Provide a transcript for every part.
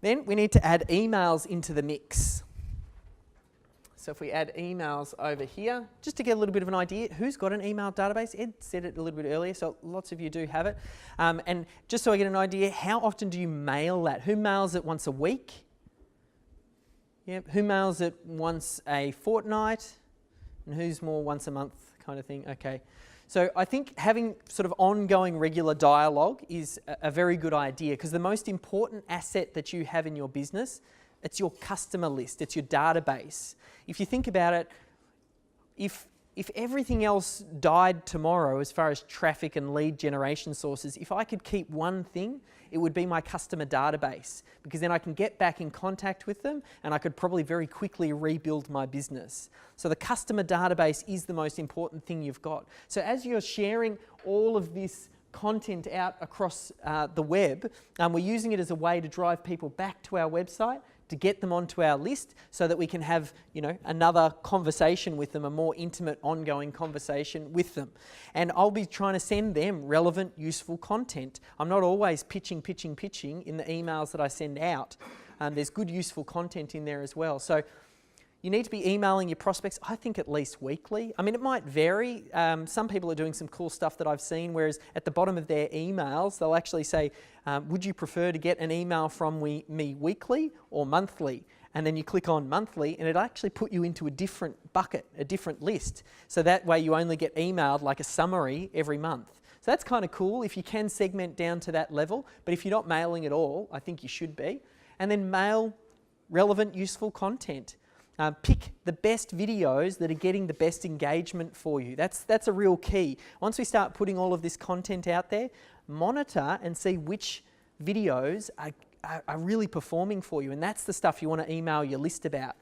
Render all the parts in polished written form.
Then we need to add emails into the mix. So if we add emails over here, just to get a little bit of an idea, who's got an email database? Ed said it a little bit earlier, so lots of you do have it. And just so I get an idea, how often do you mail that? Who mails it once a week? Yep. Who mails it once a fortnight? And who's more once a month kind of thing? Okay. So I think having sort of ongoing regular dialogue is a very good idea, because the most important asset that you have in your business, it's your customer list, it's your database. If you think about it, if everything else died tomorrow as far as traffic and lead generation sources, if I could keep one thing, it would be my customer database, because then I can get back in contact with them and I could probably very quickly rebuild my business. So the customer database is the most important thing you've got. So as you're sharing all of this content out across the web, we're using it as a way to drive people back to our website, to get them onto our list so that we can have, another conversation with them, a more intimate, ongoing conversation with them. And I'll be trying to send them relevant, useful content. I'm not always pitching in the emails that I send out. There's good, useful content in there as well. So you need to be emailing your prospects, I think at least weekly. I mean, it might vary. Some people are doing some cool stuff that I've seen, whereas at the bottom of their emails, they'll actually say, would you prefer to get an email from me weekly or monthly? And then you click on monthly and it'll actually put you into a different bucket, a different list. So that way you only get emailed like a summary every month. So that's kind of cool if you can segment down to that level. But if you're not mailing at all, I think you should be. And then mail relevant, useful content. Pick the best videos that are getting the best engagement for you. That's a real key. Once we start putting all of this content out there, monitor and see which videos are really performing for you. And that's the stuff you want to email your list about.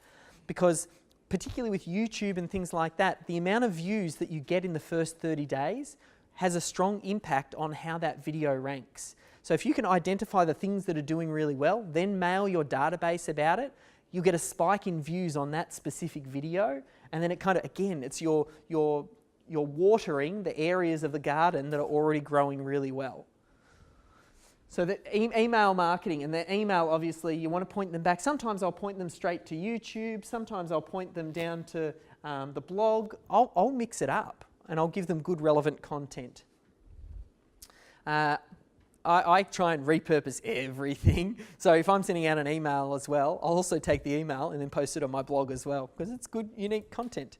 Because particularly with YouTube and things like that, the amount of views that you get in the first 30 days has a strong impact on how that video ranks. So if you can identify the things that are doing really well, then mail your database about it, you'll get a spike in views on that specific video, and then it kind of, again, it's you're watering the areas of the garden that are already growing really well. So the email marketing, and the email, obviously, you want to point them back. Sometimes I'll point them straight to YouTube. Sometimes I'll point them down to the blog. I'll mix it up, and I'll give them good, relevant content. I try and repurpose everything. So if I'm sending out an email as well, I'll also take the email and then post it on my blog as well, because it's good, unique content.